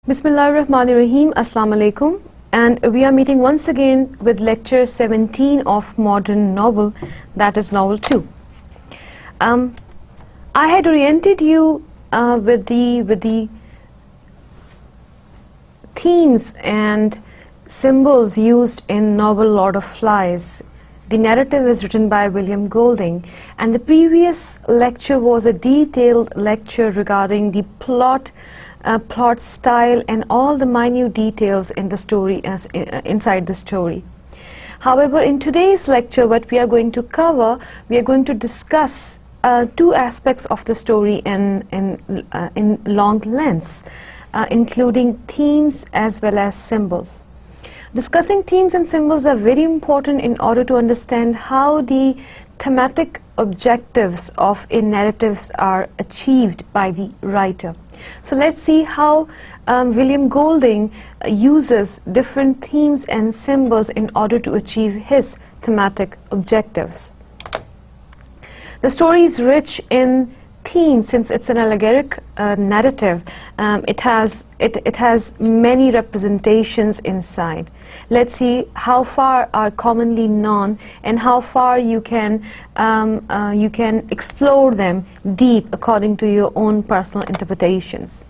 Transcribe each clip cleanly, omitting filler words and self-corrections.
Bismillahirrahmanirrahim. Assalamu alaikum. And we are meeting once again with lecture 17 of modern novel, that is novel 2. I had oriented you with the themes and symbols used in novel Lord of Flies. The narrative is written by William Golding, and the previous lecture was a detailed lecture regarding the plot style and all the minute details in the story inside the story. However, in today's lecture, what we are going to cover, we are going to discuss two aspects of the story in long lengths, including themes as well as symbols. Discussing themes and symbols are very important in order to understand how the thematic objectives of a narratives are achieved by the writer. So let's see how William Golding uses different themes and symbols in order to achieve his thematic objectives. The story is rich in themes since it's an allegoric narrative. It has many representations inside. Let's see how far are commonly known and how far you can explore them deep according to your own personal interpretations.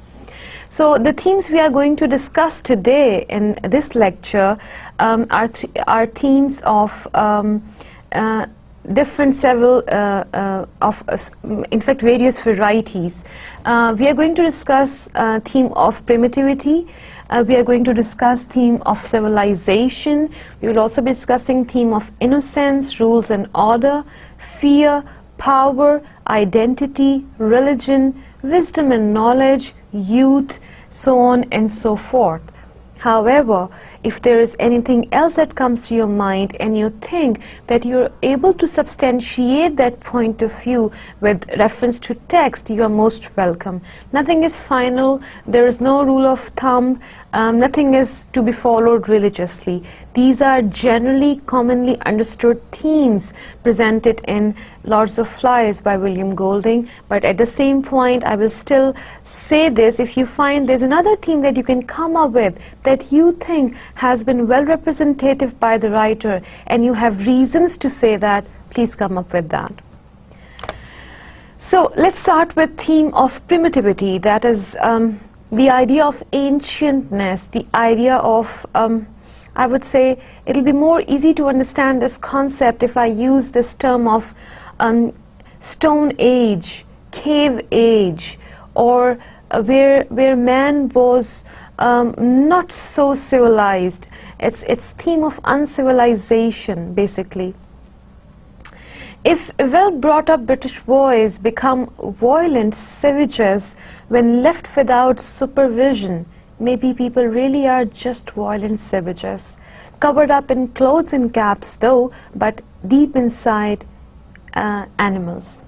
So the themes we are going to discuss today in this lecture are themes of different several in fact various varieties. We are going to discuss theme of primitivity. We are going to discuss theme of civilization. We will also be discussing theme of innocence, rules and order, fear, power, identity, religion, wisdom and knowledge, youth, so on and so forth. However, if there is anything else that comes to your mind and you think that you're able to substantiate that point of view with reference to text, you are most welcome. Nothing is final, there is no rule of thumb, nothing is to be followed religiously. These are generally commonly understood themes presented in Lords of Flies by William Golding, but at the same point I will still say this: if you find there's another theme that you can come up with that you think has been well representative by the writer and you have reasons to say that, please come up with that. So let's start with theme of primitivity, that is the idea of ancientness, the idea of I would say it'll be more easy to understand this concept if I use this term of Stone Age, Cave Age, or where man was not so civilized. It's theme of uncivilization basically. If well brought up British boys become violent savages when left without supervision, maybe people really are just violent savages, covered up in clothes and caps though, but deep inside animals.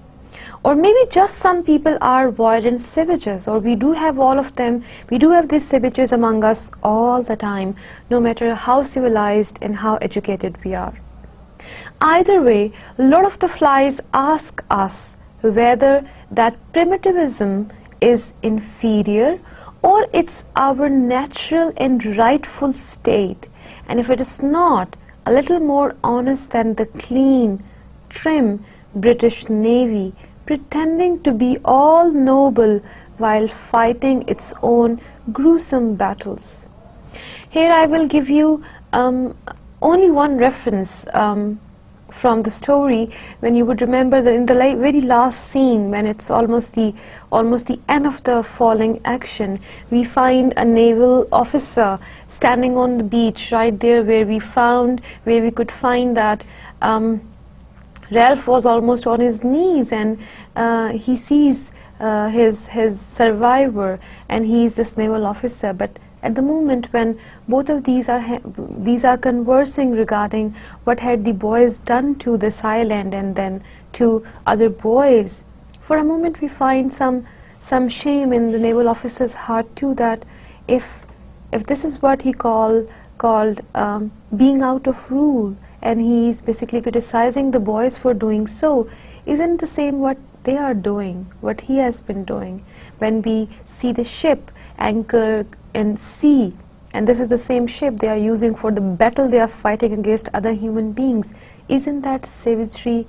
Or maybe just some people are violent savages, or we do have all of them. We do have these savages among us all the time, no matter how civilized and how educated we are. Either way, Lord of the Flies ask us whether that primitivism is inferior or it's our natural and rightful state, and if it is not, a little more honest than the clean, trim British Navy, pretending to be all noble while fighting its own gruesome battles. Here I will give you only one reference from the story, when you would remember that in the very last scene, when it's almost the end of the falling action, we find a naval officer standing on the beach right there where we could find that Ralph was almost on his knees, and he sees his survivor, and he is this naval officer. But at the moment when both of these are conversing regarding what had the boys done to this island and then to other boys, for a moment we find some shame in the naval officer's heart too, that if this is what he called being out of rule, and he is basically criticizing the boys for doing so, isn't the same what they are doing, what he has been doing? When we see the ship anchor in sea, and this is the same ship they are using for the battle they are fighting against other human beings. Isn't that savagery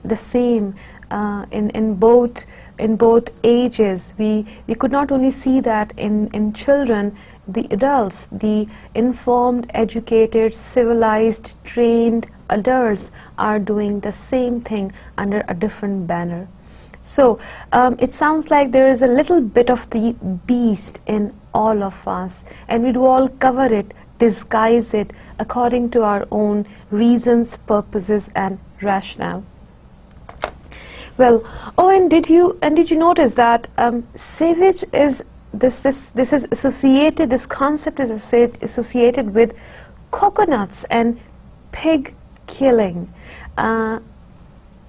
the same in both ages? We could not only see that in children, the adults, the informed, educated, civilized, trained adults are doing the same thing under a different banner. So it sounds like there is a little bit of the beast in all of us, and we do all cover it, disguise it according to our own reasons, purposes, and rationale. Well, and did you notice that savage is this is associated, this concept is associated with coconuts and pig killing.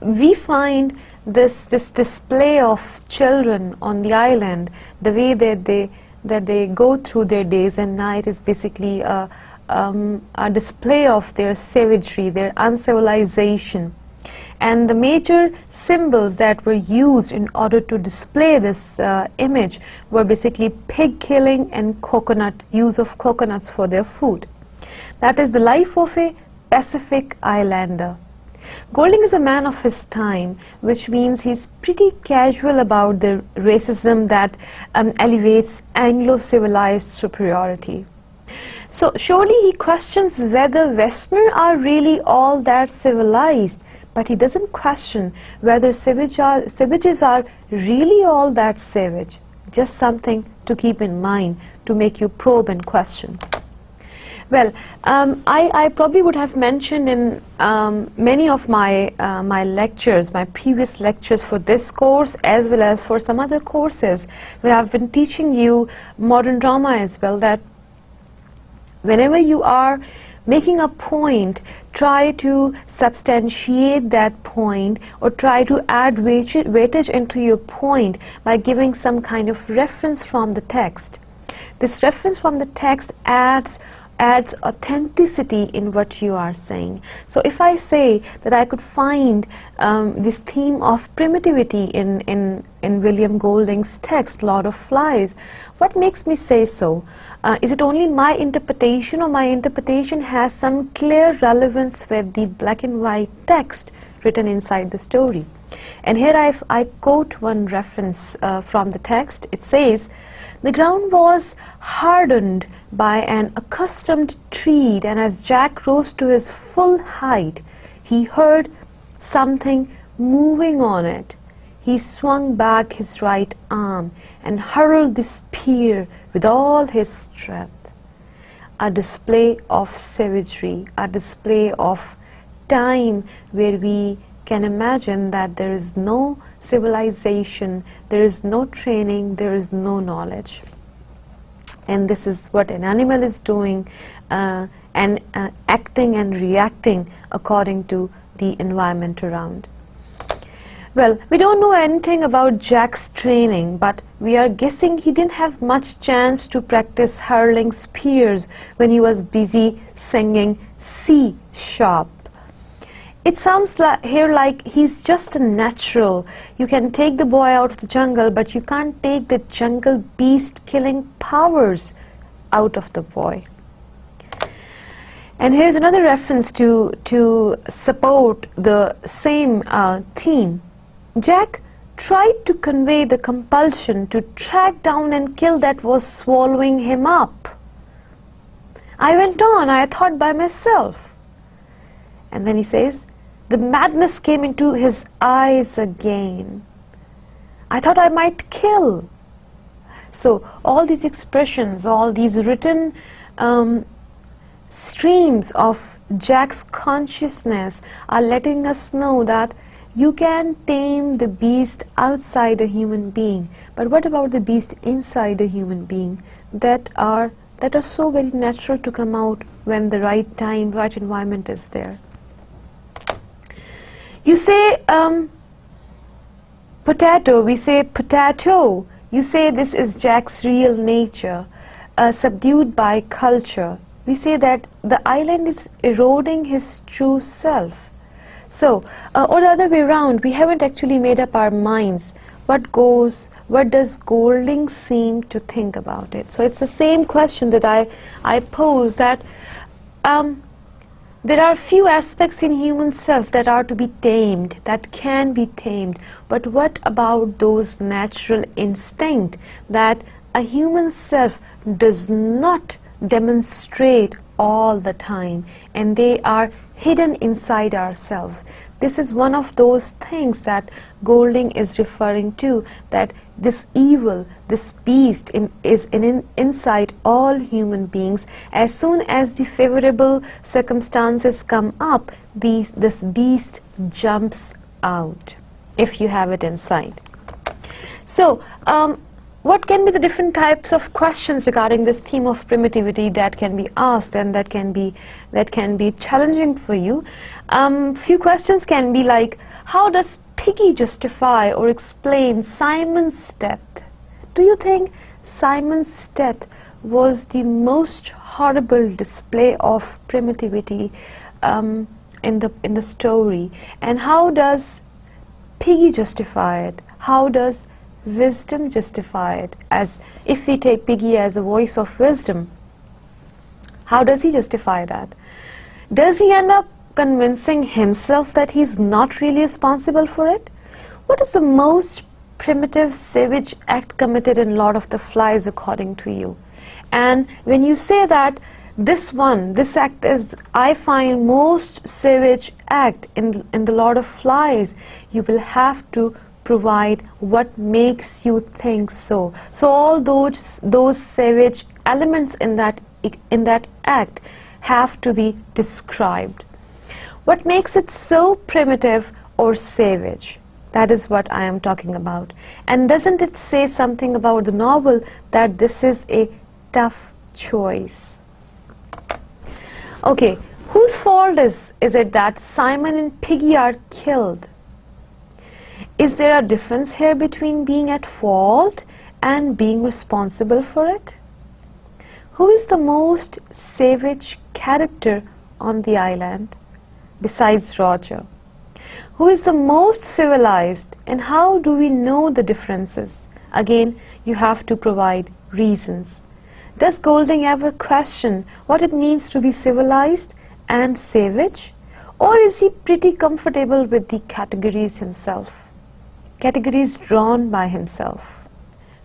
We find this display of children on the island, the way that they go through their days and night, is basically a display of their savagery, their uncivilization. And the major symbols that were used in order to display this image were basically pig killing and use of coconuts for their food. That is the life of a Pacific Islander. Golding is a man of his time, which means he's pretty casual about the racism that elevates Anglo-civilized superiority. So surely he questions whether Westerners are really all that civilized, but he doesn't question whether savages are really all that savage. Just something to keep in mind to make you probe and question. Well, I probably would have mentioned in many of my lectures, my previous lectures for this course as well as for some other courses where I've been teaching you modern drama as well, that whenever you are making a point, try to substantiate that point or try to add weightage into your point by giving some kind of reference from the text. This reference from the text adds authenticity in what you are saying. So if I say that I could find this theme of primitivity in William Golding's text, Lord of Flies, what makes me say so? Is it only my interpretation, or my interpretation has some clear relevance with the black and white text written inside the story? And here I quote one reference from the text. It says, "The ground was hardened by an accustomed tread, and as Jack rose to his full height, he heard something moving on it. He swung back his right arm and hurled the spear with all his strength." A display of savagery, a display of time where we can imagine that there is no civilization, there is no training, there is no knowledge. And this is what an animal is doing, and acting and reacting according to the environment around. Well, we don't know anything about Jack's training, but we are guessing he didn't have much chance to practice hurling spears when he was busy singing C sharp. It sounds like he's just a natural. You can take the boy out of the jungle, but you can't take the jungle beast killing powers out of the boy. And here's another reference to support the same theme. Jack tried to convey the compulsion to track down and kill that was swallowing him up. I went on, I thought by myself. And then he says, the madness came into his eyes again. I thought I might kill. So all these expressions, all these written streams of Jack's consciousness are letting us know that you can tame the beast outside a human being, but what about the beast inside a human being that are so very natural to come out when the right time, right environment is there? You say potato, we say potato. You say this is Jack's real nature, subdued by culture. We say that the island is eroding his true self. So, or the other way around, we haven't actually made up our minds what does Golding seem to think about it? So it's the same question that I pose, that there are few aspects in human self that are to be tamed, that can be tamed, but what about those natural instinct that a human self does not demonstrate all the time, and they are hidden inside ourselves? This is one of those things that Golding is referring to, that this evil, this beast is inside all human beings. As soon as the favorable circumstances come up, this beast jumps out, if you have it inside. So, what can be the different types of questions regarding this theme of primitivity that can be asked and that can be challenging for you? Few questions can be like, how does Piggy justify or explain Simon's death? Do you think Simon's death was the most horrible display of primitivity in the story? And how does Piggy justify it? How does wisdom justify it? As if we take Piggy as a voice of wisdom, how does he justify that? Does he end up convincing himself that he's not really responsible for it? What is the most primitive savage act committed in Lord of the Flies according to you? And when you say that this act is, I find, most savage act in the Lord of Flies, you will have to provide what makes you think so. So all those savage elements in that act have to be described. What makes it so primitive or savage? That is what I am talking about. And doesn't it say something about the novel that this is a tough choice? Okay, whose fault is it that Simon and Piggy are killed? Is there a difference here between being at fault and being responsible for it? Who is the most savage character on the island besides Roger? Who is the most civilized, and how do we know the differences? Again, you have to provide reasons. Does Golding ever question what it means to be civilized and savage? Or is he pretty comfortable with the categories himself? Categories drawn by himself?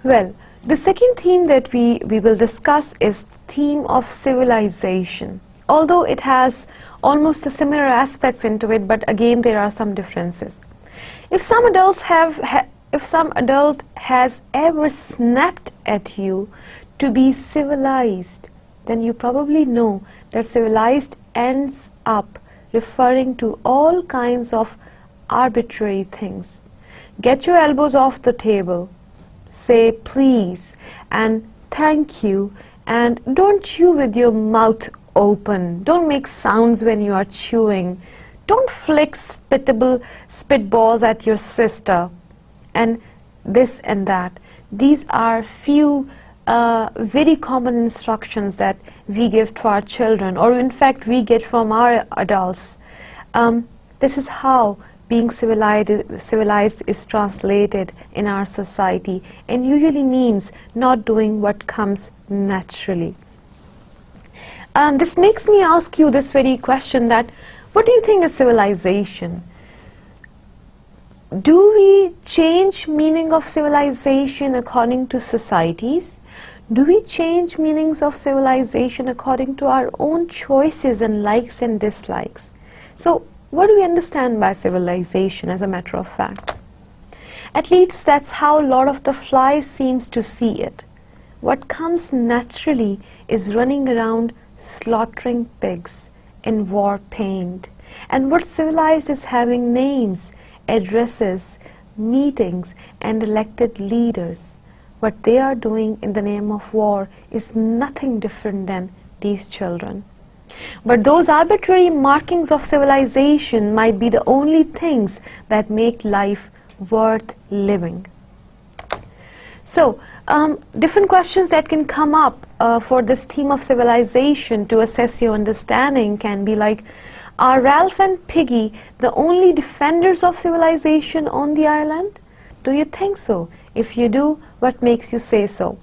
Well, the second theme that we will discuss is the theme of civilization. Although it has almost the similar aspects into it, but again there are some differences. If some adult has ever snapped at you to be civilized, then you probably know that civilized ends up referring to all kinds of arbitrary things. Get your elbows off the table, say please and thank you, and don't chew with your mouth open. Don't make sounds when you are chewing. Don't flick spitballs at your sister, and this and that. These are few very common instructions that we give to our children, or in fact we get from our adults. This is how being civilized is translated in our society, and usually means not doing what comes naturally. This makes me ask you this very question, that what do you think is civilization? Do we change meaning of civilization according to societies? Do we change meanings of civilization according to our own choices and likes and dislikes? So what do we understand by civilization, as a matter of fact? At least that's how Lord of the Flies seems to see it. What comes naturally is running around slaughtering pigs in war paint. And what's civilized is having names, addresses, meetings, and elected leaders. What they are doing in the name of war is nothing different than these children. But those arbitrary markings of civilization might be the only things that make life worth living. So, different questions that can come up for this theme of civilization to assess your understanding can be like, are Ralph and Piggy the only defenders of civilization on the island? Do you think so? If you do, what makes you say so?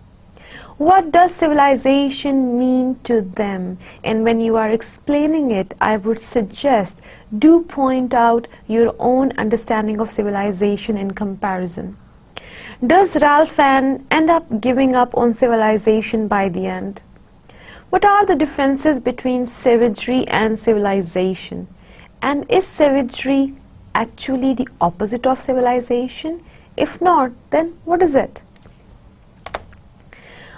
What does civilization mean to them? And when you are explaining it, I would suggest do point out your own understanding of civilization in comparison. Does Ralph end up giving up on civilization by the end? What are the differences between savagery and civilization? And is savagery actually the opposite of civilization? If not, then what is it?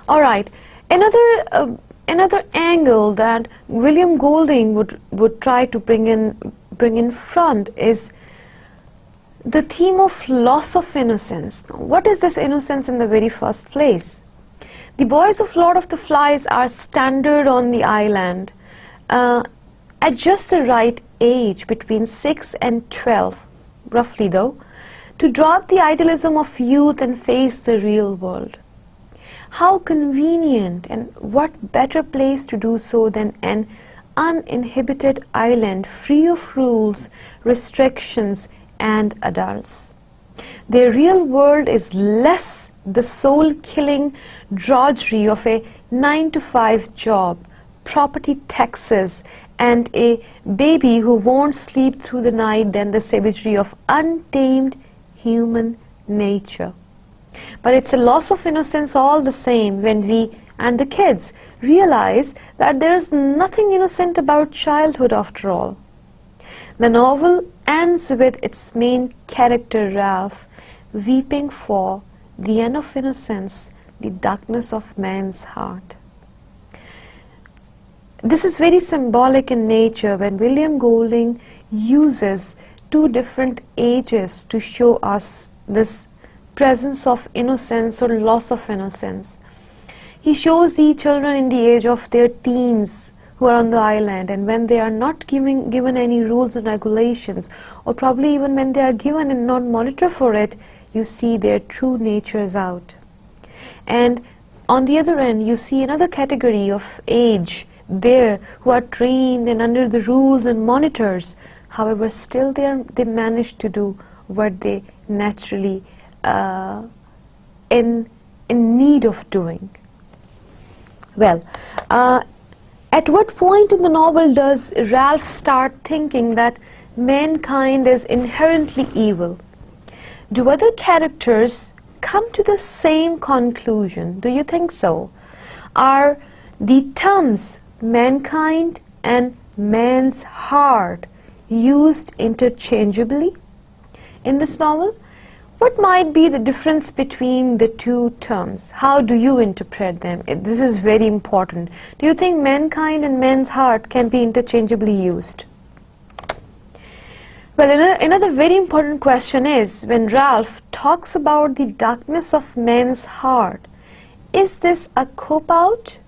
Alright, another angle that William Golding would try to bring in front is the theme of loss of innocence. Now, what is this innocence in the very first place? The boys of Lord of the Flies are standard on the island at just the right age, between 6 and 12, roughly though, to drop the idealism of youth and face the real world. How convenient, and what better place to do so than an uninhibited island free of rules, restrictions and adults. Their real world is less the soul-killing drudgery of a 9-to-5 job, property taxes and a baby who won't sleep through the night than the savagery of untamed human nature. But it's a loss of innocence all the same when we and the kids realize that there is nothing innocent about childhood after all. The novel ends with its main character Ralph weeping for the end of innocence, the darkness of man's heart. This is very symbolic in nature when William Golding uses two different ages to show us this presence of innocence or loss of innocence. He shows the children in the age of their teens who are on the island, and when they are not given any rules and regulations, or probably even when they are given and not monitor for it, you see their true natures out. And on the other end, you see another category of age there who are trained and under the rules and monitors. However, still they manage to do what they naturally in need of doing. Well, at what point in the novel does Ralph start thinking that mankind is inherently evil? Do other characters come to the same conclusion? Do you think so? Are the terms mankind and man's heart used interchangeably in this novel? What might be the difference between the two terms? How do you interpret them? This is very important. Do you think mankind and man's heart can be interchangeably used? Well, another very important question is, when Ralph talks about the darkness of man's heart, is this a cop-out?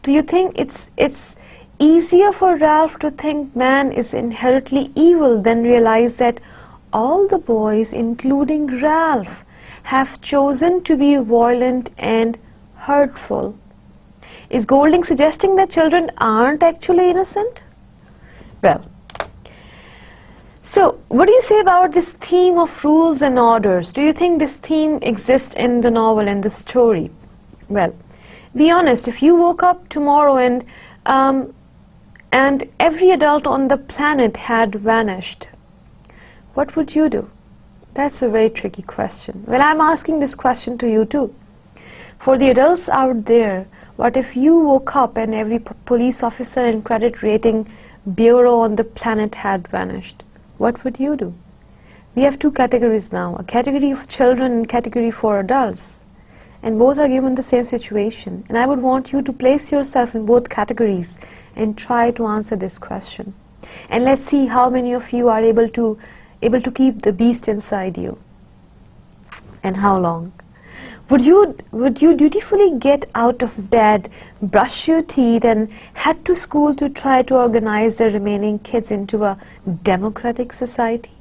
Do you think it's easier for Ralph to think man is inherently evil than realize that all the boys, including Ralph, have chosen to be violent and hurtful? Is Golding suggesting that children aren't actually innocent? Well, so what do you say about this theme of rules and orders? Do you think this theme exists in the novel and the story? Well, be honest, if you woke up tomorrow and every adult on the planet had vanished, what would you do? That's a very tricky question. Well, I'm asking this question to you too. For the adults out there, what if you woke up and every police officer and credit rating bureau on the planet had vanished? What would you do? We have two categories now, a category of children and category for adults. And both are given the same situation. And I would want you to place yourself in both categories and try to answer this question. And let's see how many of you are able to keep the beast inside you, and how long. Would you dutifully get out of bed, brush your teeth and head to school to try to organize the remaining kids into a democratic society?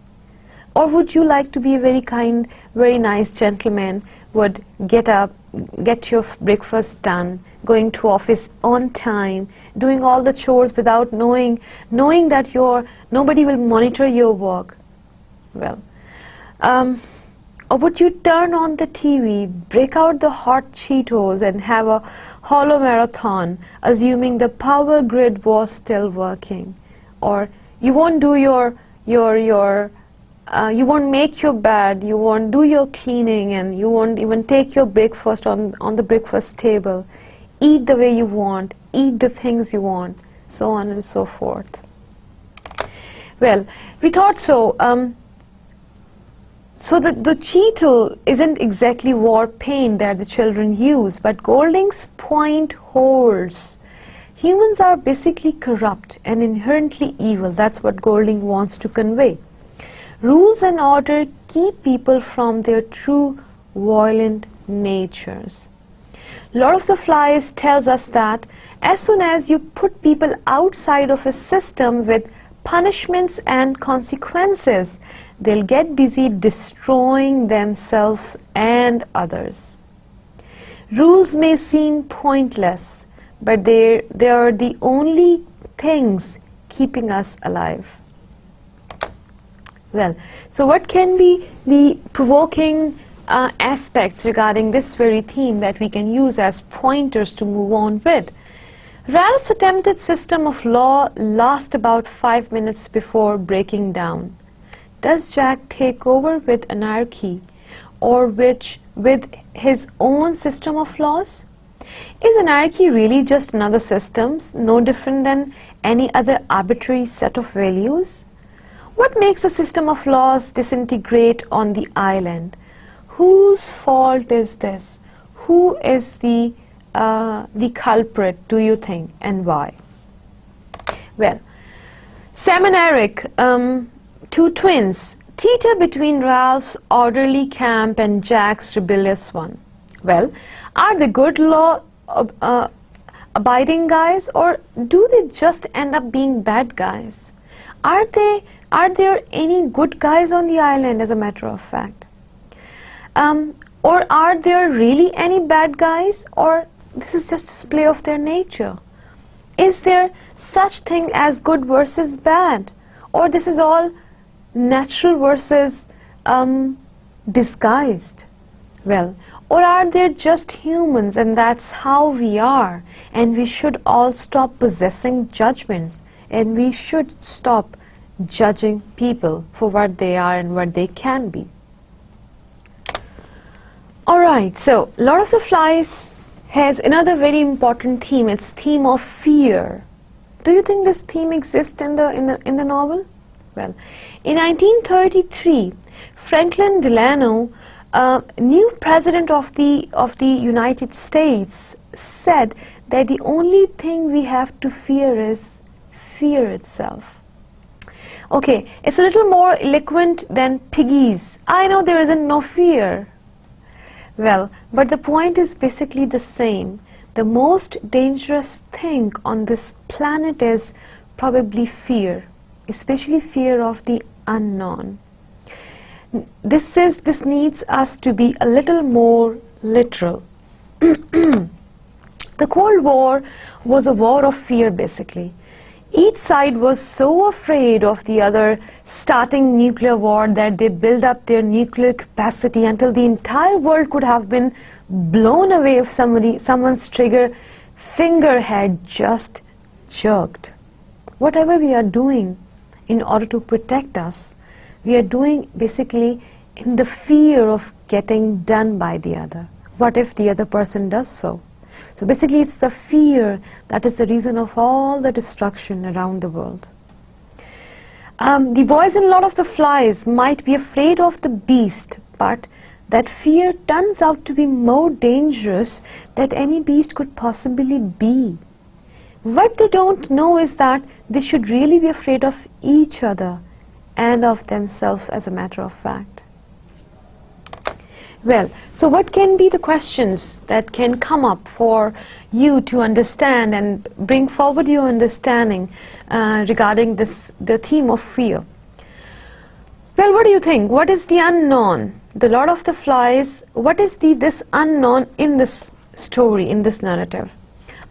Or would you like to be a very kind, very nice gentleman, would get up, get your breakfast done, going to office on time, doing all the chores without knowing that nobody will monitor your work? Well, Or would you turn on the TV, break out the hot Cheetos and have a hollow marathon, assuming the power grid was still working? Or you won't do you won't make your bed, you won't do your cleaning, and you won't even take your breakfast on the breakfast table. Eat the way you want, eat the things you want, so on and so forth. Well, we thought so. So the Cheeto isn't exactly war paint that the children use, but Golding's point holds. Humans are basically corrupt and inherently evil. That's what Golding wants to convey. Rules and order keep people from their true violent natures. Lord of the Flies tells us that as soon as you put people outside of a system with punishments and consequences, they'll get busy destroying themselves and others. Rules may seem pointless, but they are the only things keeping us alive. Well, so what can be the provoking aspects regarding this very theme that we can use as pointers to move on with? Ralph's attempted system of law lasts about 5 minutes before breaking down. Does Jack take over with anarchy, or with his own system of laws? Is anarchy really just another system, no different than any other arbitrary set of values? What makes a system of laws disintegrate on the island? Whose fault is this? Who is the culprit, do you think, and why? Well, Sam and Eric, two twins, teeter between Ralph's orderly camp and Jack's rebellious one. Well, are they good law abiding guys, or do they just end up being bad guys? Are there any good guys on the island, as a matter of fact? Or are there really any bad guys, or this is just a display of their nature? Is there such thing as good versus bad, or this is all natural versus disguised? Well, or are they just humans and that's how we are, and we should all stop possessing judgments, and we should stop judging people for what they are and what they can be? Alright, so Lord of the Flies has another very important theme. It's theme of fear. Do you think this theme exists in the novel? Well, in 1933, Franklin Delano, new president of the United States, said that the only thing we have to fear is fear itself. Okay, it's a little more eloquent than Piggy's "I know there isn't no fear." Well, but the point is basically the same. The most dangerous thing on this planet is probably fear, especially fear of the unknown. This needs us to be a little more literal. The Cold War was a war of fear, basically. Each side was so afraid of the other starting nuclear war that they built up their nuclear capacity until the entire world could have been blown away if someone's trigger finger had just jerked. Whatever we are doing in order to protect us, we are doing basically in the fear of getting done by the other. What if the other person does so? So basically it's the fear that is the reason of all the destruction around the world. The boys in Lord of the Flies might be afraid of the beast, but that fear turns out to be more dangerous than any beast could possibly be. What they don't know is that they should really be afraid of each other and of themselves, as a matter of fact. Well, so what can be the questions that can come up for you to understand and bring forward your understanding regarding the theme of fear? Well, what do you think? What is the unknown? The Lord of the Flies, what is this unknown in this story, in this narrative?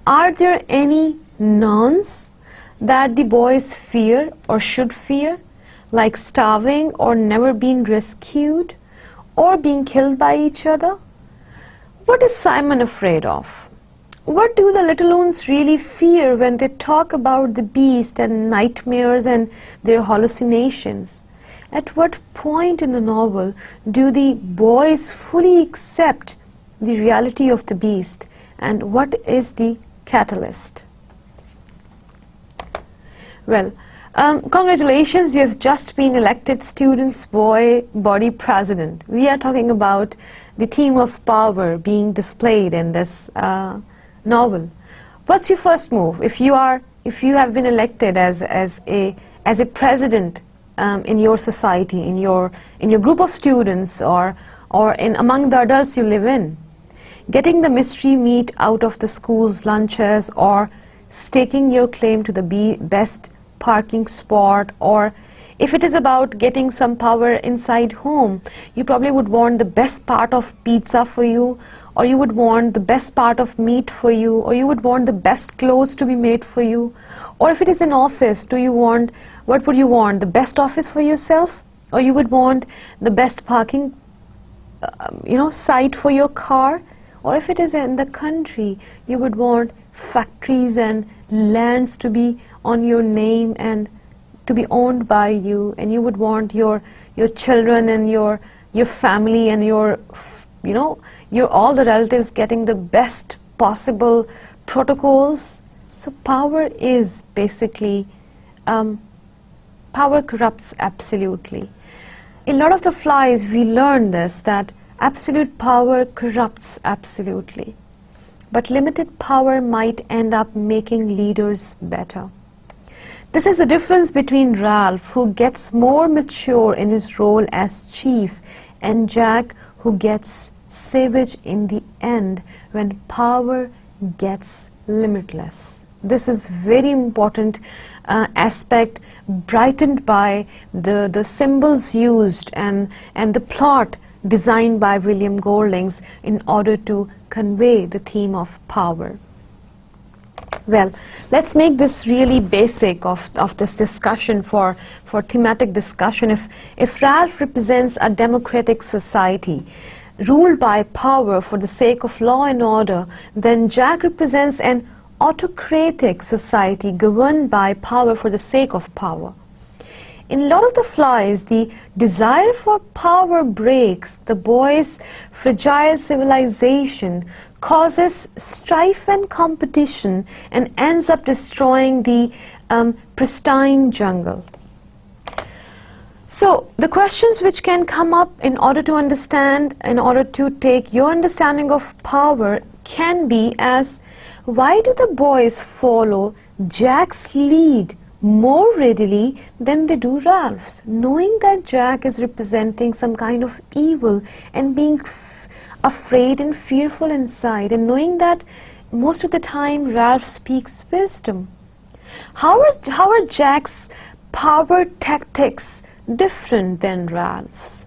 Are there any knowns that the boys fear or should fear, like starving or never being rescued, or being killed by each other? What is Simon afraid of? What do the little ones really fear when they talk about the beast and nightmares and their hallucinations? At what point in the novel do the boys fully accept the reality of the beast, and what is the catalyst? Well, congratulations, you have just been elected Students' Body President. We are talking about the theme of power being displayed in this novel. What's your first move if you have been elected as a president in your society, in your group of students, or in among the adults you live in? Getting the mystery meat out of the school's lunches, or staking your claim to the best parking spot, or if it is about getting some power inside home, you probably would want the best part of pizza for you, or you would want the best part of meat for you, or you would want the best clothes to be made for you. Or if it is an office, what would you want? The best office for yourself, or you would want the best parking site for your car? Or if it is in the country, you would want factories and lands to be on your name and to be owned by you, and you would want your children and your family and your all the relatives getting the best possible protocols. So power is basically power corrupts absolutely. In Lord of the Flies we learn this, that absolute power corrupts absolutely, but limited power might end up making leaders better. This is the difference between Ralph, who gets more mature in his role as chief, and Jack, who gets savage in the end when power gets limitless. This is very important aspect, brightened by the symbols used and the plot designed by William Goldings in order to convey the theme of power. Well, let's make this really basic of this discussion for thematic discussion. If Ralph represents a democratic society ruled by power for the sake of law and order, then Jack represents an autocratic society governed by power for the sake of power. In Lord of the Flies, the desire for power breaks the boys' fragile civilization, causes strife and competition, and ends up destroying the pristine jungle. So the questions which can come up in order to take your understanding of power can be as, why do the boys follow Jack's lead more readily than they do Ralph's, knowing that Jack is representing some kind of evil and being afraid and fearful inside, and knowing that most of the time Ralph speaks wisdom? How are Jack's power tactics different than Ralph's?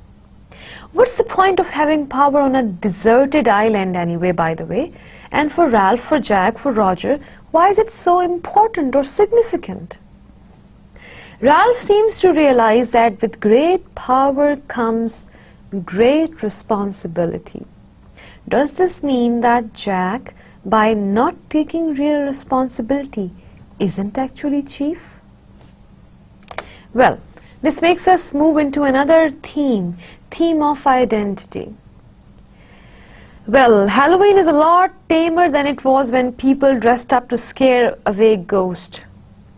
What's the point of having power on a deserted island anyway, by the way? And for Ralph, for Jack, for Roger, why is it so important or significant? Ralph seems to realize that with great power comes great responsibility. Does this mean that Jack, by not taking real responsibility, isn't actually chief? Well, this makes us move into another theme of identity. Well, Halloween is a lot tamer than it was when people dressed up to scare away ghosts.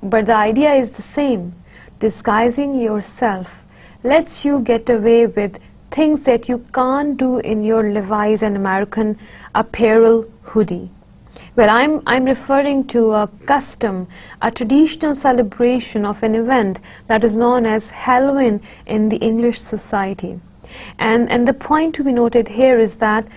But the idea is the same. Disguising yourself lets you get away with things that you can't do in your Levi's and American Apparel hoodie. Well, I'm referring to a custom, a traditional celebration of an event that is known as Halloween in the English society. And the point to be noted here is that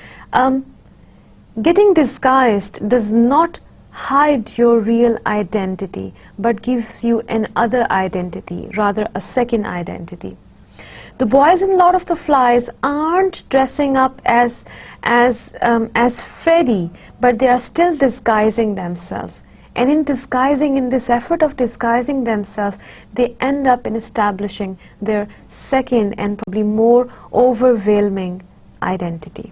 getting disguised does not hide your real identity, but gives you another identity, rather a second identity. The boys in Lord of the Flies aren't dressing up as Freddy, but they are still disguising themselves. And in this effort of disguising themselves, they end up in establishing their second and probably more overwhelming identity.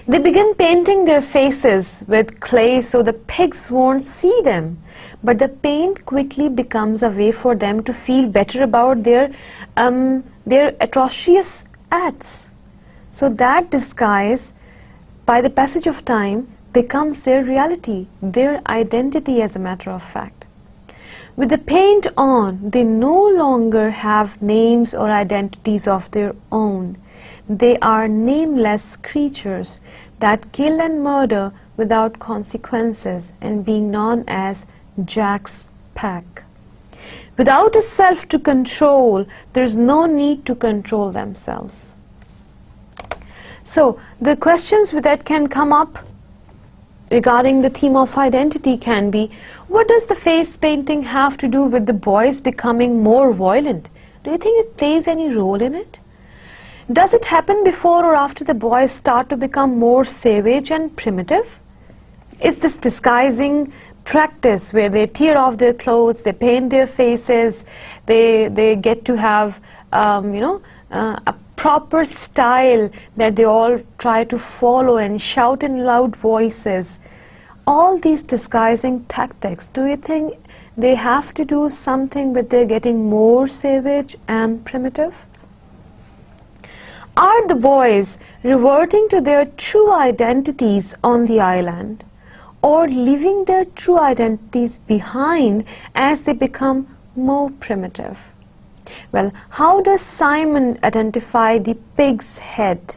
They begin painting their faces with clay so the pigs won't see them. But the paint quickly becomes a way for them to feel better about their atrocious acts. So that disguise, by the passage of time, becomes their reality, their identity as a matter of fact. With the paint on, they no longer have names or identities of their own. They are nameless creatures that kill and murder without consequences and being known as Jack's pack. Without a self to control, there is no need to control themselves. So the questions that can come up regarding the theme of identity can be, what does the face painting have to do with the boys becoming more violent? Do you think it plays any role in it? Does it happen before or after the boys start to become more savage and primitive? Is this disguising practice where they tear off their clothes, they paint their faces, they get to have a proper style that they all try to follow and shout in loud voices? All these disguising tactics, do you think they have to do something with their getting more savage and primitive? Are the boys reverting to their true identities on the island, or leaving their true identities behind as they become more primitive? Well, how does Simon identify the pig's head?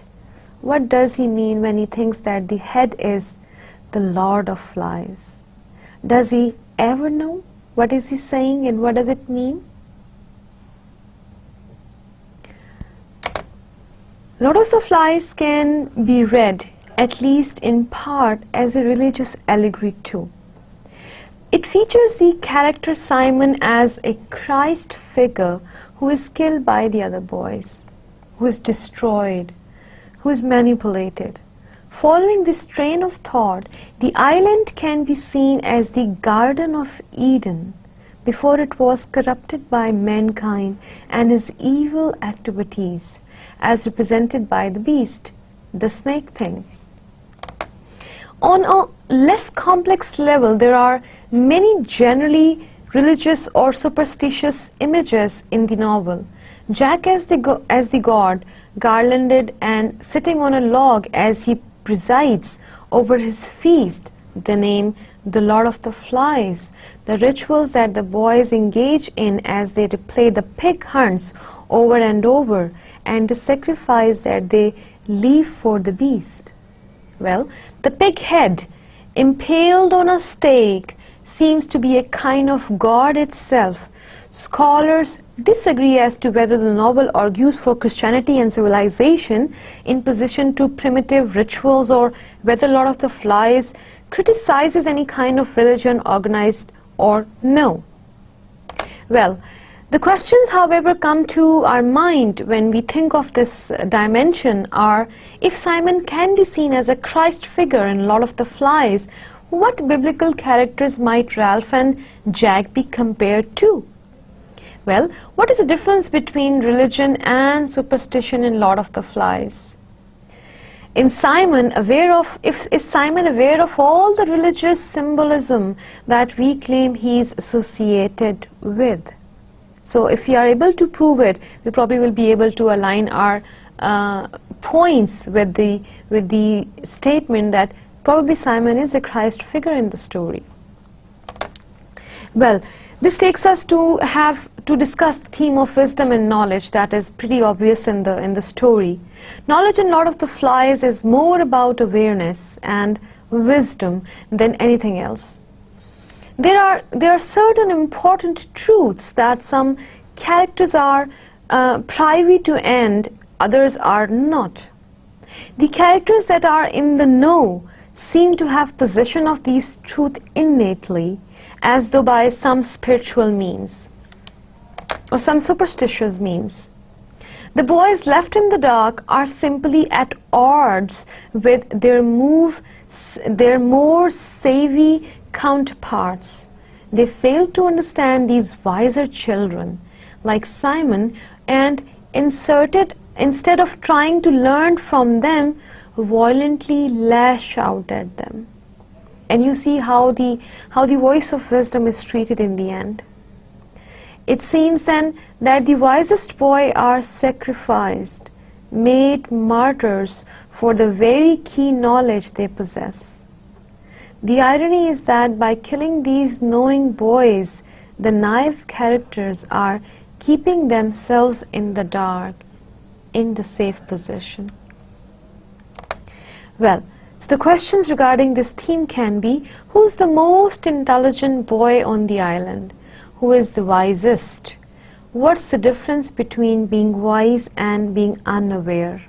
What does he mean when he thinks that the head is the Lord of Flies? Does he ever know what is he saying and what does it mean? Lord of the Flies can be read, at least in part, as a religious allegory too. It features the character Simon as a Christ figure who is killed by the other boys, who is destroyed, who is manipulated. Following this train of thought, the island can be seen as the Garden of Eden before it was corrupted by mankind and his evil activities, as represented by the beast, the snake thing. On a less complex level, there are many generally religious or superstitious images in the novel. Jack as the god, garlanded and sitting on a log as he presides over his feast, the name the Lord of the Flies, the rituals that the boys engage in as they replay the pig hunts over and over, and the sacrifice that they leave for the beast. Well, the pig head, impaled on a stake, seems to be a kind of God itself. Scholars disagree as to whether the novel argues for Christianity and civilization in position to primitive rituals, or whether Lord of the Flies criticizes any kind of religion, organized or no. Well, the questions, however, come to our mind when we think of this dimension are, if Simon can be seen as a Christ figure in Lord of the Flies, what biblical characters might Ralph and Jack be compared to? Well, what is the difference between religion and superstition in Lord of the Flies? Is Simon aware of all the religious symbolism that we claim he is associated with? So if we are able to prove it, we probably will be able to align our points with the statement that probably Simon is a Christ figure in the story. Well, this takes us to discuss the theme of wisdom and knowledge that is pretty obvious in the story. Knowledge in Lord of the Flies is more about awareness and wisdom than anything else. There are certain important truths that some characters are privy to and others are not. The characters that are in the know seem to have possession of these truths innately, as though by some spiritual means or some superstitious means. The boys left in the dark are simply at odds with their more savvy counterparts. They failed to understand these wiser children like Simon and instead of trying to learn from them, violently lash out at them. And you see how the voice of wisdom is treated in the end. It seems then that the wisest boy are sacrificed, made martyrs for the very key knowledge they possess. The irony is that by killing these knowing boys, the naive characters are keeping themselves in the dark, in the safe position. Well, so the questions regarding this theme can be, who's the most intelligent boy on the island? Who is the wisest? What's the difference between being wise and being unaware?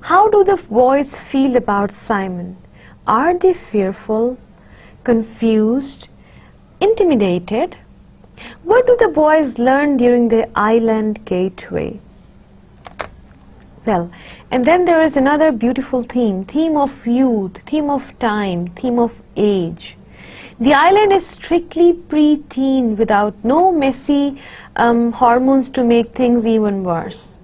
How do the boys feel about Simon? Are they fearful, confused, intimidated? What do the boys learn during the island gateway? Well, and then there is another beautiful theme of youth, theme of time, theme of age. The island is strictly pre-teen without no messy hormones to make things even worse.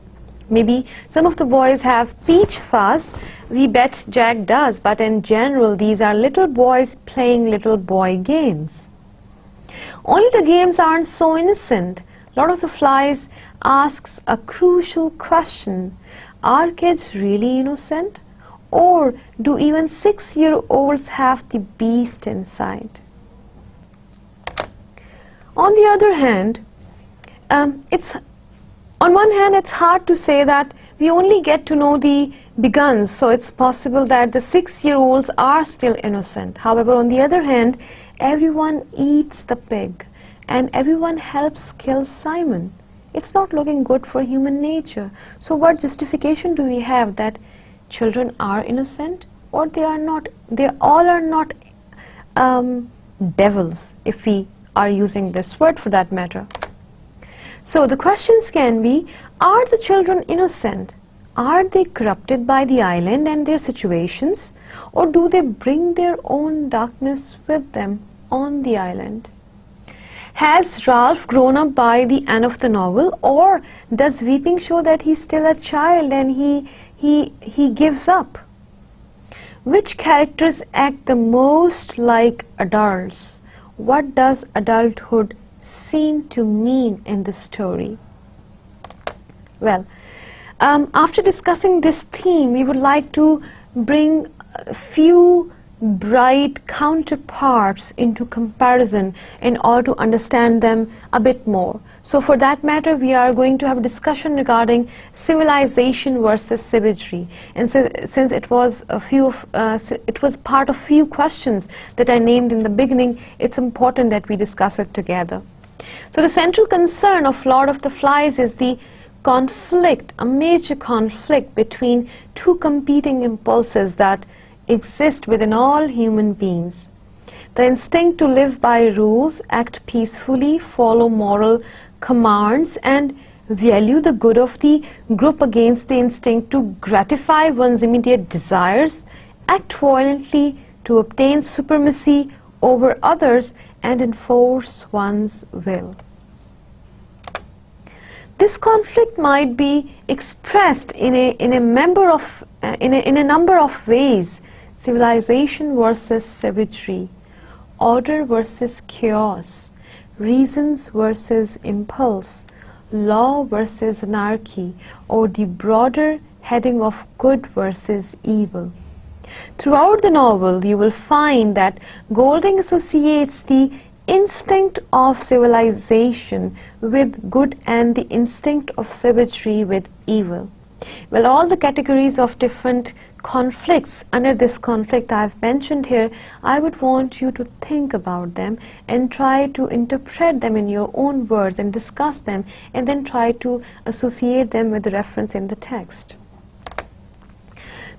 Maybe some of the boys have peach fuzz, we bet Jack does, but in general these are little boys playing little boy games. Only the games aren't so innocent. Lord of the Flies asks a crucial question. Are kids really innocent? Or do even 6-year-olds have the beast inside? On the other hand, on one hand it's hard to say that we only get to know the beguns, so it's possible that the 6-year-olds are still innocent. However, on the other hand, everyone eats the pig and everyone helps kill Simon. It's not looking good for human nature. So what justification do we have that children are innocent, or they are not? They all are not devils, if we are using this word for that matter. So the questions can be, are the children innocent? Are they corrupted by the island and their situations, or do they bring their own darkness with them on the island? Has Ralph grown up by the end of the novel, or does weeping show that he's still a child and he gives up? Which characters act the most like adults? What does adulthood seem to mean in the story? Well, after discussing this theme, we would like to bring a few bright counterparts into comparison in order to understand them a bit more. So for that matter, we are going to have a discussion regarding civilization versus savagery. And so, since it was it was part of few questions that I named in the beginning, it's important that we discuss it together. So the central concern of Lord of the Flies is the conflict, a major conflict between two competing impulses that exist within all human beings. The instinct to live by rules, act peacefully, follow moral commands, and value the good of the group against the instinct to gratify one's immediate desires, act violently to obtain supremacy over others, and enforce one's will. This conflict might be expressed in a number of ways. Civilization versus savagery, order versus chaos, reasons versus impulse, law versus anarchy, or the broader heading of good versus evil. Throughout the novel, you will find that Golding associates the instinct of civilization with good and the instinct of savagery with evil. Well, all the categories of different conflicts under this conflict I have mentioned here, I would want you to think about them and try to interpret them in your own words and discuss them, and then try to associate them with the reference in the text.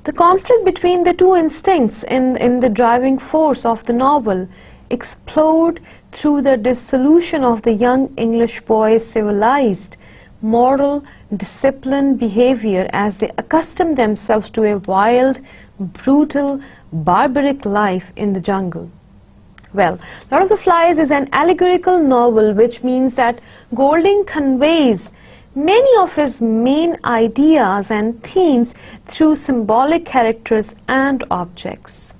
The conflict between the two instincts in the driving force of the novel explode through the dissolution of the young English boy's civilized, moral, disciplined behavior as they accustom themselves to a wild, brutal, barbaric life in the jungle. Well, Lord of the Flies is an allegorical novel, which means that Golding conveys many of his main ideas and themes through symbolic characters and objects.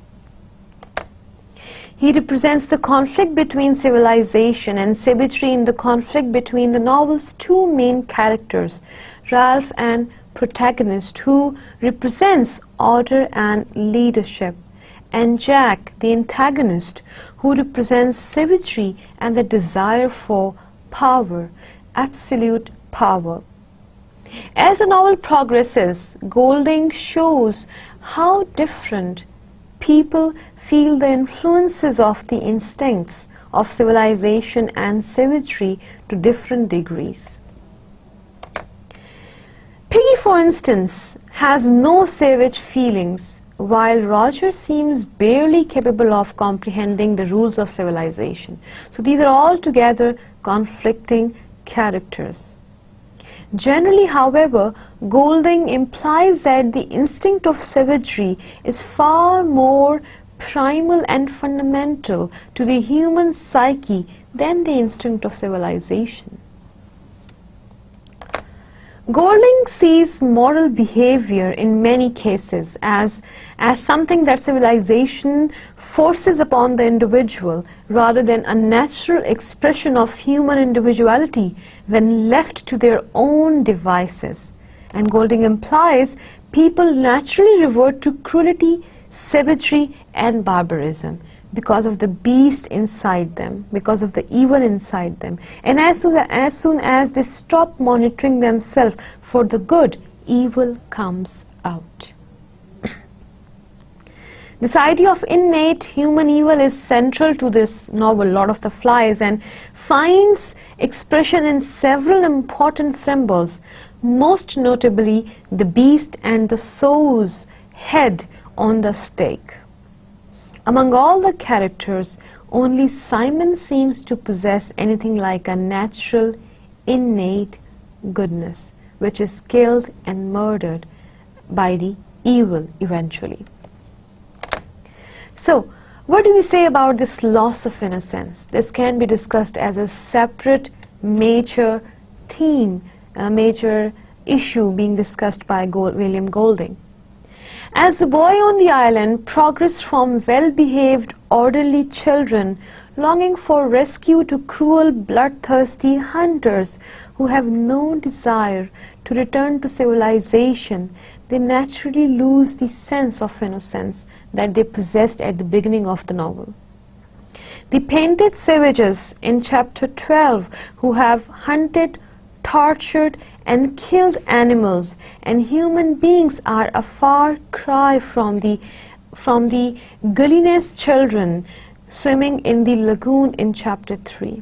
He represents the conflict between civilization and savagery in the conflict between the novel's two main characters, Ralph and protagonist, who represents order and leadership, and Jack, the antagonist, who represents savagery and the desire for power, absolute power. As the novel progresses, Golding shows how different people feel the influences of the instincts of civilization and savagery to different degrees. Piggy, for instance, has no savage feelings, while Roger seems barely capable of comprehending the rules of civilization. So these are altogether conflicting characters. Generally, however, Golding implies that the instinct of savagery is far more primal and fundamental to the human psyche than the instinct of civilization. Golding sees moral behavior in many cases as something that civilization forces upon the individual rather than a natural expression of human individuality when left to their own devices. And Golding implies people naturally revert to cruelty, savagery and barbarism because of the beast inside them, because of the evil inside them. And as soon as they stop monitoring themselves for the good, evil comes out. This idea of innate human evil is central to this novel, Lord of the Flies, and finds expression in several important symbols, most notably the beast and the sow's head on the stake. Among all the characters, only Simon seems to possess anything like a natural, innate goodness, which is killed and murdered by the evil eventually. So, what do we say about this loss of innocence? This can be discussed as a separate major theme, a major issue being discussed by William Golding. As the boy on the island progressed from well-behaved, orderly children longing for rescue to cruel, bloodthirsty hunters who have no desire to return to civilization, they naturally lose the sense of innocence that they possessed at the beginning of the novel. The painted savages in chapter 12 who have hunted, tortured and killed animals and human beings are a far cry from the Gulliver's children swimming in the lagoon in chapter 3.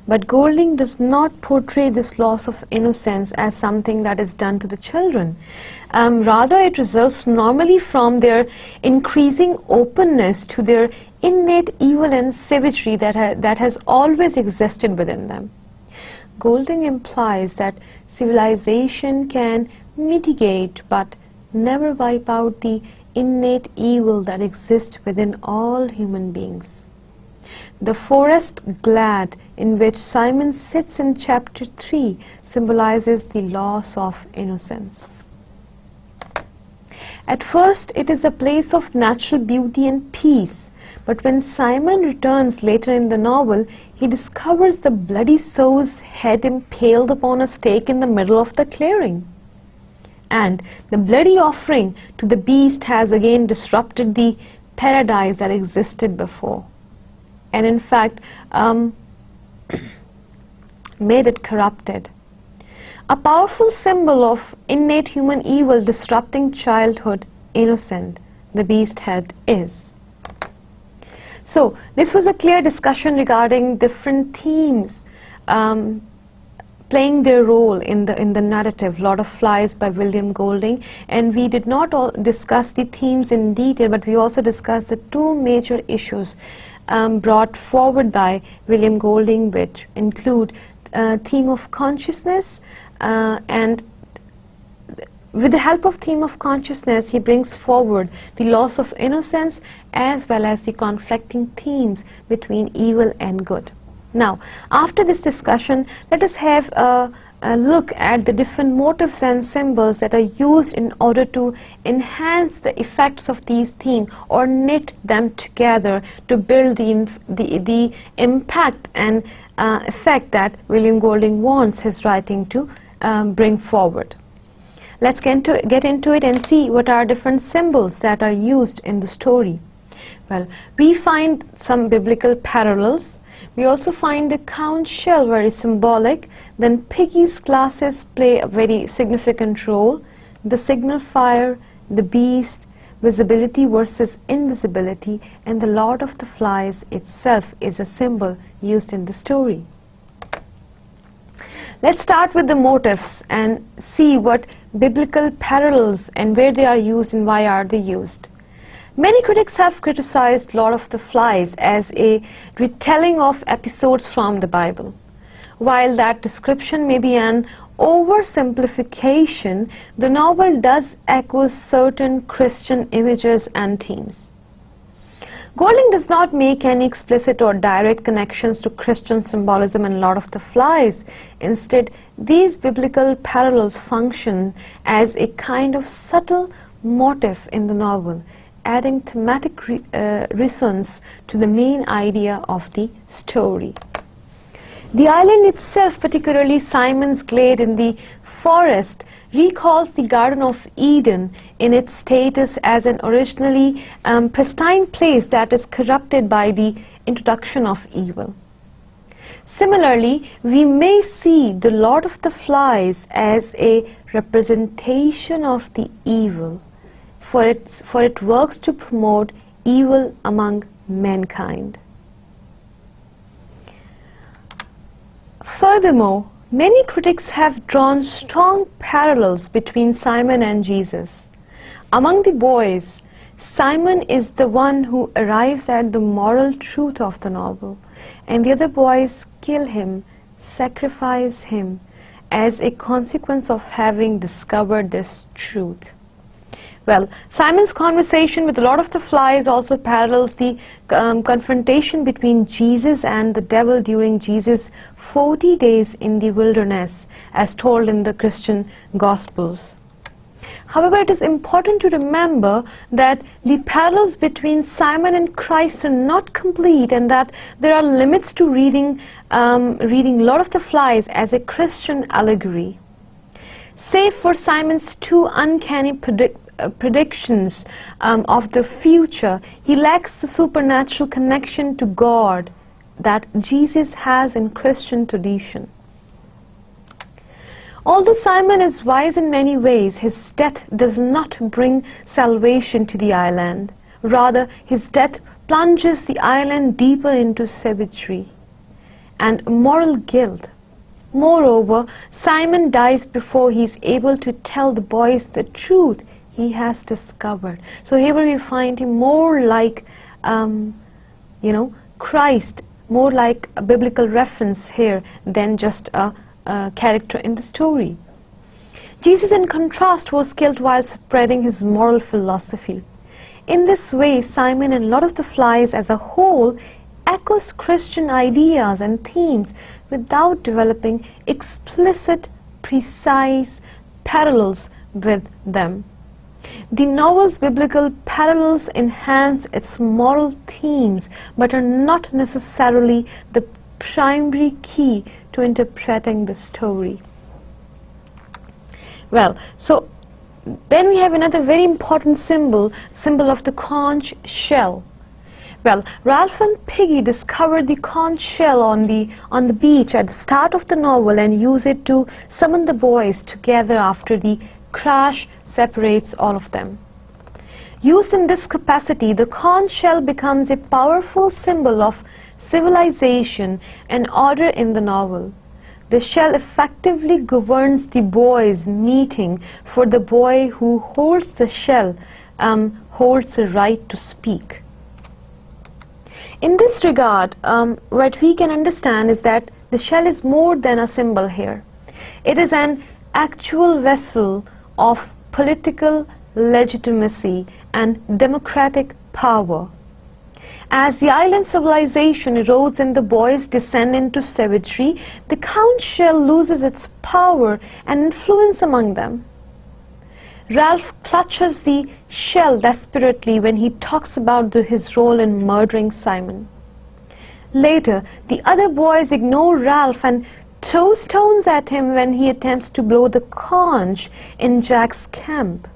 But Golding does not portray this loss of innocence as something that is done to the children. Rather, it results normally from their increasing openness to their innate evil and savagery that has always existed within them. Golding implies that civilization can mitigate but never wipe out the innate evil that exists within all human beings. The forest glade in which Simon sits in chapter 3 symbolizes the loss of innocence. At first, it is a place of natural beauty and peace, but when Simon returns later in the novel, he discovers the bloody sow's head impaled upon a stake in the middle of the clearing. And the bloody offering to the beast has again disrupted the paradise that existed before, and in fact made it corrupted. A powerful symbol of innate human evil disrupting childhood innocent, the beast head is. So this was a clear discussion regarding different themes playing their role in the narrative Lord of Flies by William Golding, and we did not all discuss the themes in detail, but we also discussed the two major issues brought forward by William Golding, which include theme of consciousness and with the help of theme of consciousness, he brings forward the loss of innocence as well as the conflicting themes between evil and good. Now, after this discussion, let us have a look at the different motifs and symbols that are used in order to enhance the effects of these themes or knit them together to build the impact and effect that William Golding wants his writing to bring forward. Let's get into it and see what are different symbols that are used in the story. Well, we find some biblical parallels. We also find the conch shell very symbolic. Then Piggy's glasses play a very significant role. The signal fire, the beast, visibility versus invisibility, and the Lord of the Flies itself is a symbol used in the story. Let's start with the motifs and see what biblical parallels and where they are used and why are they used. Many critics have criticized Lord of the Flies as a retelling of episodes from the Bible. While that description may be an oversimplification, the novel does echo certain Christian images and themes. Golding does not make any explicit or direct connections to Christian symbolism in Lord of the Flies. Instead, these biblical parallels function as a kind of subtle motif in the novel, adding thematic resonance to the main idea of the story. The island itself, particularly Simon's glade in the forest, recalls the Garden of Eden in its status as an originally pristine place that is corrupted by the introduction of evil. Similarly, we may see the Lord of the Flies as a representation of the evil, for it works to promote evil among mankind. Furthermore, many critics have drawn strong parallels between Simon and Jesus. Among the boys, Simon is the one who arrives at the moral truth of the novel, and the other boys kill him, sacrifice him, as a consequence of having discovered this truth. Well, Simon's conversation with the Lord of the Flies also parallels the confrontation between Jesus and the devil during Jesus' 40 days in the wilderness, as told in the Christian Gospels. However, it is important to remember that the parallels between Simon and Christ are not complete, and that there are limits to reading Lord of the Flies as a Christian allegory. Save for Simon's two uncanny predictions of the future, he lacks the supernatural connection to God that Jesus has in Christian tradition. Although Simon is wise in many ways, his death does not bring salvation to the island. Rather, his death plunges the island deeper into savagery and moral guilt. Moreover, Simon dies before he is able to tell the boys the truth he has discovered. So here we find him more like, Christ, more like a biblical reference here than just a character in the story. Jesus, in contrast, was killed while spreading his moral philosophy. In this way, Simon and Lord of the Flies as a whole echoes Christian ideas and themes without developing explicit, precise parallels with them. The novel's biblical parallels enhance its moral themes, but are not necessarily the primary key to interpreting the story. Well, so then we have another very important symbol of the conch shell. Well, Ralph and Piggy discovered the conch shell on the beach at the start of the novel and use it to summon the boys together after the crash separates all of them. Used in this capacity, the conch shell becomes a powerful symbol of civilization and order in the novel. The shell effectively governs the boys' meeting, for the boy who holds the shell holds the right to speak. In this regard, what we can understand is that the shell is more than a symbol here. It is an actual vessel of political legitimacy and democratic power. As the island civilization erodes and the boys descend into savagery, the conch shell loses its power and influence among them. Ralph clutches the shell desperately when he talks about his role in murdering Simon. Later, the other boys ignore Ralph and throw stones at him when he attempts to blow the conch in Jack's camp.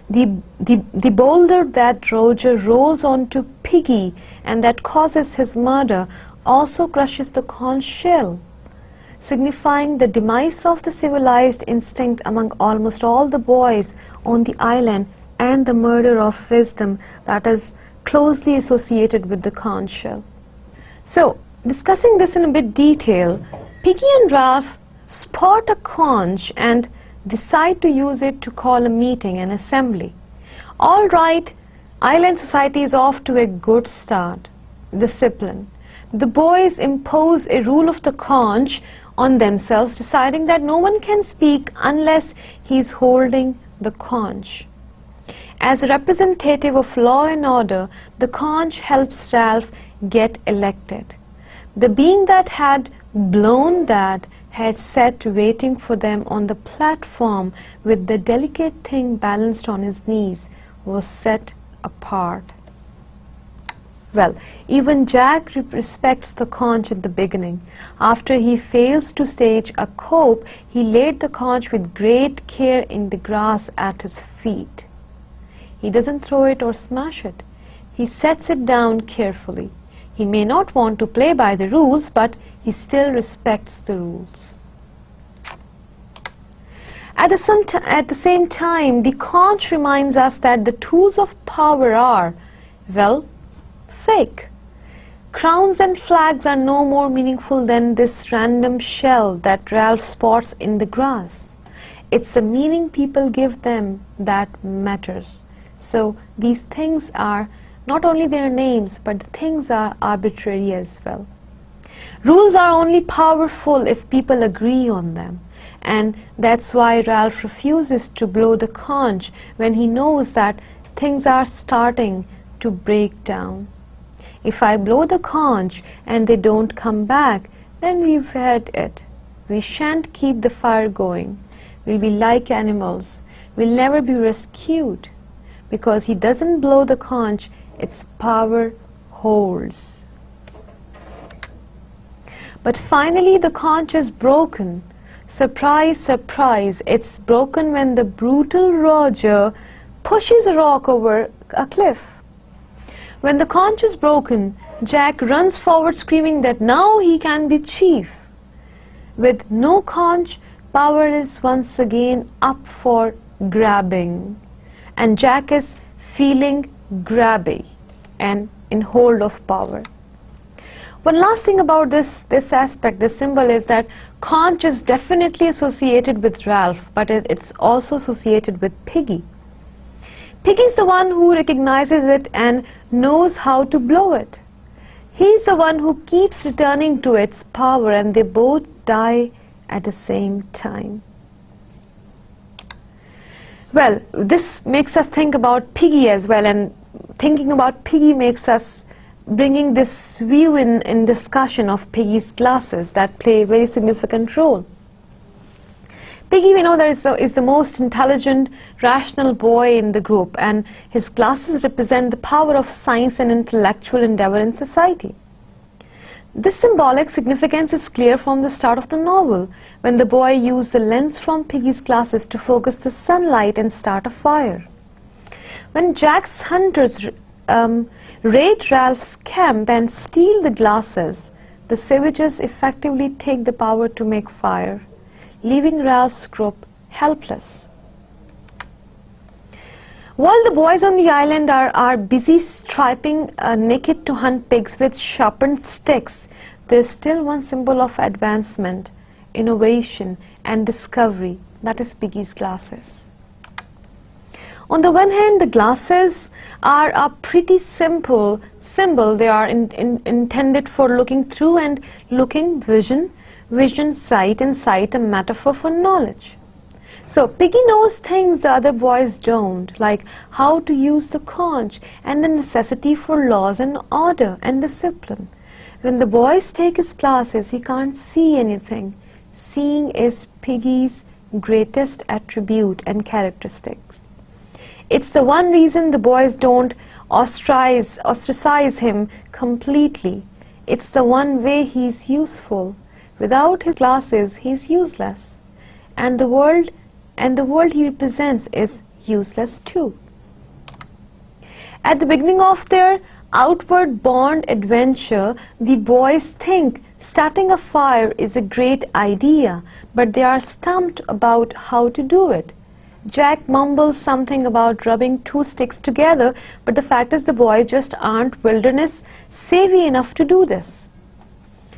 The boulder that Roger rolls onto Piggy and that causes his murder also crushes the conch shell, signifying the demise of the civilized instinct among almost all the boys on the island and the murder of wisdom that is closely associated with the conch shell. So, discussing this in a bit detail, Piggy and Ralph spot a conch and decide to use it to call a meeting, an assembly. All right, island society is off to a good start. Discipline. The boys impose a rule of the conch on themselves, deciding that no one can speak unless he's holding the conch. As a representative of law and order, the conch helps Ralph get elected. The being that had blown that had sat waiting for them on the platform with the delicate thing balanced on his knees was set apart. Well, even Jack respects the conch at the beginning. After he fails to stage a cope, he laid the conch with great care in the grass at his feet. He doesn't throw it or smash it. He sets it down carefully. He may not want to play by the rules, but he still respects the rules. At the same time, the conch reminds us that the tools of power are, well, fake. Crowns and flags are no more meaningful than this random shell that Ralph spots in the grass. It's the meaning people give them that matters. So these things are not only their names, but the things are arbitrary as well. Rules are only powerful if people agree on them. And that's why Ralph refuses to blow the conch when he knows that things are starting to break down. If I blow the conch and they don't come back, then we've had it. We shan't keep the fire going. We'll be like animals. We'll never be rescued. Because he doesn't blow the conch, its power holds. But finally the conch is broken. Surprise, surprise, it's broken when the brutal Roger pushes a rock over a cliff. When the conch is broken, Jack runs forward screaming that now he can be chief. With no conch, power is once again up for grabbing. And Jack is feeling grabby and in hold of power. One last thing about this aspect, this symbol, is that conch is definitely associated with Ralph, but it's also associated with Piggy. Piggy is the one who recognizes it and knows how to blow it. He's the one who keeps returning to its power, and they both die at the same time. Well, this makes us think about Piggy as well, and thinking about Piggy makes us bringing this view in discussion of Piggy's glasses that play a very significant role. Piggy, we know, that is the most intelligent, rational boy in the group, and his glasses represent the power of science and intellectual endeavor in society. This symbolic significance is clear from the start of the novel, when the boy used the lens from Piggy's glasses to focus the sunlight and start a fire. When Jack's hunters raid Ralph's camp and steal the glasses, the savages effectively take the power to make fire, leaving Ralph's group helpless. While the boys on the island are busy striping naked to hunt pigs with sharpened sticks, there is still one symbol of advancement, innovation, and discovery, that is Piggy's glasses. On the one hand, the glasses are a pretty simple symbol. They are intended for looking through and looking, vision, sight, and sight a metaphor for knowledge. So Piggy knows things the other boys don't, like how to use the conch and the necessity for laws and order and discipline. When the boys take his classes, he can't see anything. Seeing is Piggy's greatest attribute and characteristics. It's the one reason the boys don't ostracize him completely. It's the one way he's useful. Without his classes, he's useless. And the world he represents is useless too. At the beginning of their outward bound adventure, the boys think starting a fire is a great idea, but they are stumped about how to do it. Jack mumbles something about rubbing two sticks together, but the fact is the boys just aren't wilderness savvy enough to do this.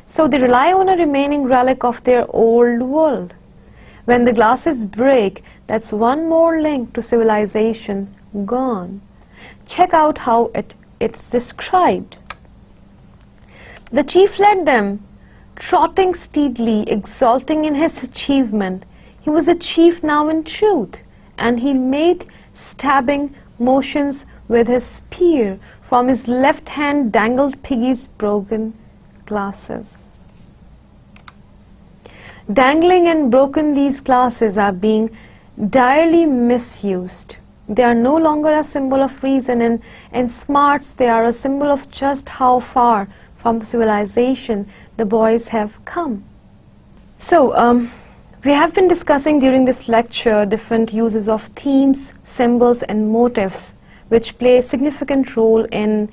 So they rely on a remaining relic of their old world. When the glasses break, that's one more link to civilization gone. Check out how it's described. The chief led them, trotting steadily, exulting in his achievement. He was a chief now in truth, and he made stabbing motions with his spear. From his left hand dangled Piggy's broken glasses. Dangling and broken, these glasses are being direly misused. They are no longer a symbol of reason and smarts. They are a symbol of just how far from civilization the boys have come. So we have been discussing during this lecture different uses of themes, symbols and motifs which play a significant role in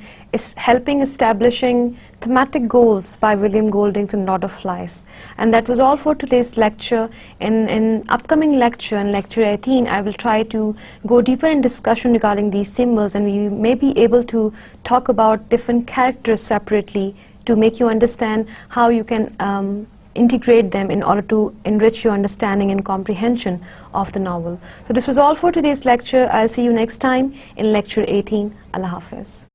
helping establishing thematic goals by William Golding's and Lord of Flies. And that was all for today's lecture. In upcoming lecture, in lecture 18, I will try to go deeper in discussion regarding these symbols, and we may be able to talk about different characters separately to make you understand how you can integrate them in order to enrich your understanding and comprehension of the novel. So this was all for today's lecture. I'll see you next time in lecture 18. Allah Hafiz.